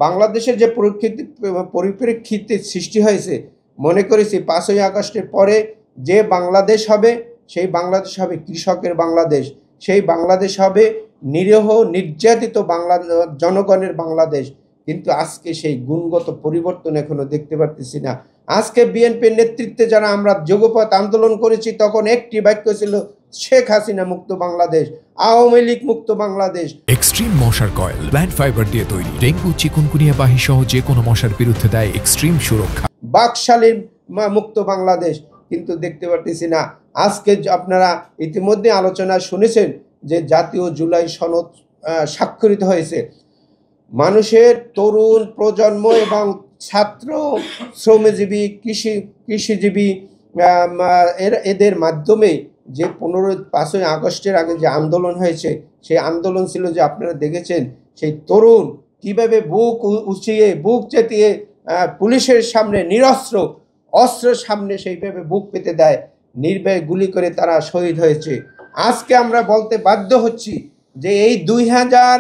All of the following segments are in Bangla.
বাংলাদেশের যে পরিপ্রেক্ষিতে সৃষ্টি হয়েছে, মনে করেছি ৫ই আগস্টের পরে যে বাংলাদেশ হবে সেই বাংলাদেশ হবে কৃষকের বাংলাদেশ, সেই বাংলাদেশ হবে নিরীহ নির্যাতিত জনগণের বাংলাদেশ। কিন্তু আজকে সেই গুণগত পরিবর্তন এখনো দেখতে পারতেছি না। আজকে বিএনপির নেতৃত্বে যারা আমরা যুগপৎ আন্দোলন করেছি তখন একটি বাক্য ছিল শেখ হাসিনা মুক্ত বাংলাদেশ, আওয়ামী লীগ মুক্ত বাংলাদেশ। এক্সট্রিম মশার কয়েল প্ল্যান্ট ফাইবার দিয়ে তৈরি, ডেঙ্গু চিকুনগুনিয়া বাহি সহ যে কোনো মশার বিরুদ্ধে দেয় এক্সট্রিম সুরক্ষা। বাকশালীর মুক্ত বাংলাদেশ কিন্তু দেখতে পারতেছি না। আজকে আপনারা ইতিমধ্যে আলোচনা শুনেছেন যে জাতীয় জুলাই সনদ স্বাক্ষরিত হয়েছে। মানুষের তরুণ প্রজন্ম এবং ছাত্র, শ্রমজীবী, কৃষিজীবী এদের মাধ্যমে যে 5ই আগস্টের আগে যে আন্দোলন হয়েছে, সেই আন্দোলন ছিল যে আপনারা দেখেছেন সেই তরুণ কিভাবে বুক উঁচিয়ে বুক চেতিয়ে পুলিশের সামনে নিরস্ত্র অস্ত্রের সামনে সেইভাবে বুক পেতে দেয়, নির্ভয়ে গুলি করে তারা শহীদ হয়েছে। আজকে আমরা বলতে বাধ্য হচ্ছি যে এই 2000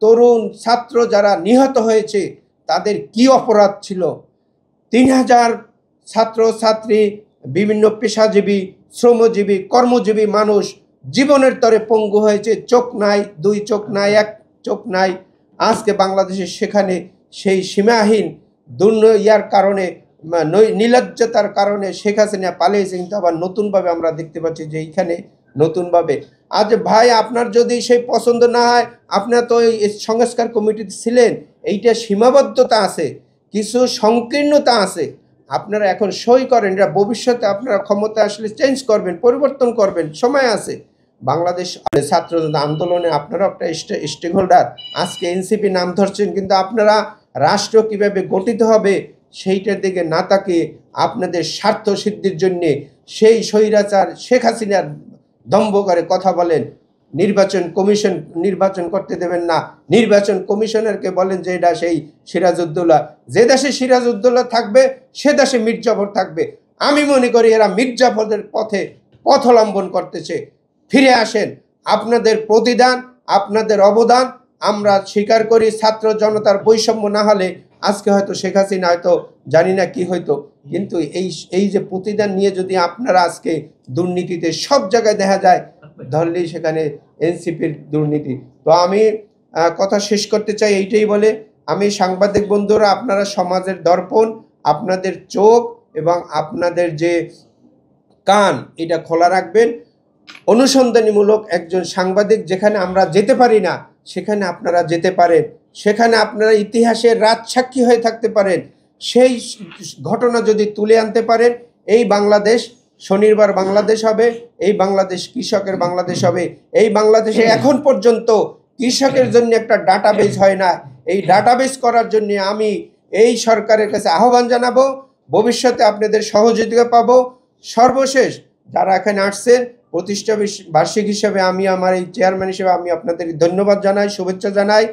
তরুণ ছাত্র যারা নিহত হয়েছে তাদের কি অপরাধ ছিল? 3000 ছাত্র ছাত্রী, বিভিন্ন পেশাজীবী, শ্রমজীবী, কর্মজীবী মানুষ জীবনের তরে পঙ্গু হয়েছে। চোখ নাই, 2 চোখ নাই, 1 চোখ নাই। আজকে বাংলাদেশের সেখানে সেই সীমাহীন দুর্নয়ার কারণে, নির্লজ্জতার কারণে শেখ হাসিনা পালিয়েছে। কিন্তু আবার নতুনভাবে আমরা দেখতে পাচ্ছি যে এইখানে নতুনভাবে আজ ভাই আপনার যদি সেই পছন্দ না হয়, আপনার তো এই সংস্কার কমিটিতে ছিলেন, এইটা সীমাবদ্ধতা আছে, কিছু সংকীর্ণতা আছে। আপনারা এখন সই করেন, এটা ভবিষ্যতে আপনারা ক্ষমতা আসলে চেঞ্জ করবেন, পরিবর্তন করবেন, সময় আছে। বাংলাদেশ ছাত্র আন্দোলনে আপনারা একটা স্টেক হোল্ডার। আজকে এনসিপি নাম ধরছেন, কিন্তু আপনারা রাষ্ট্র কিভাবে গঠিত হবে সেইটার দিকে না তাকিয়ে আপনাদের স্বার্থ সিদ্ধির জন্যে সেই স্বৈরাচার শেখ হাসিনার দম্ভ করে কথা বলেন। নির্বাচন করতে দেবেন না। নির্বাচন কমিশনারকে বলেন যে এটা সেই সিরাজউদ্দৌলা, যে দেশে সিরাজউদ্দৌলা থাকবে সে দেশে মীর জাফর থাকবে। আমি মনে করি এরা মীর জাফরের পথ অবলম্বন করতেছে। ফিরে আসেন, আপনাদের প্রতিদান, আপনাদের অবদান আমরা স্বীকার করি। ছাত্র জনতার বৈষম্য না হলে আজকে হয়তো শেখ হাসিনা হয়তো জানি না কি হইতো, কিন্তু এই যে প্রতিদান নিয়ে যদি আপনারা আজকে দুর্নীতিতে সব জায়গায় দেখা যায়, ধরলেই সেখানে এনসিপির দুর্নীতি। তো আমি কথা শেষ করতে চাই এইটাই বলে, আমি সাংবাদিক বন্ধুরা, আপনারা সমাজের দর্পণ, আপনাদের চোখ এবং আপনাদের যে কান এটা খোলা রাখবেন। অনুসন্ধানীমূলক একজন সাংবাদিক যেখানে আমরা যেতে পারি না সেখানে আপনারা যেতে পারেন, সেখানে আপনারা ইতিহাসের রাজসাক্ষী হয়ে থাকতে পারেন। সেই ঘটনা যদি তুলে আনতে পারেন, এই বাংলাদেশ স্বনির্ভর বাংলাদেশ হবে, এই বাংলাদেশ কৃষকের বাংলাদেশ হবে। এই বাংলাদেশে এখন পর্যন্ত কৃষকের জন্য একটা ডাটাবেস হয় না। এই ডাটাবেস করার জন্য আমি এই সরকারের কাছে আহ্বান জানাবো, ভবিষ্যতে আপনাদের সহযোগিতা পাবো। সর্বশেষ যারা এখানে আসছেন, প্রতিষ্ঠা বার্ষিক হিসেবে আমি আমার এই চেয়ারম্যান হিসেবে আমি আপনাদের ধন্যবাদ জানাই, শুভেচ্ছা জানাই।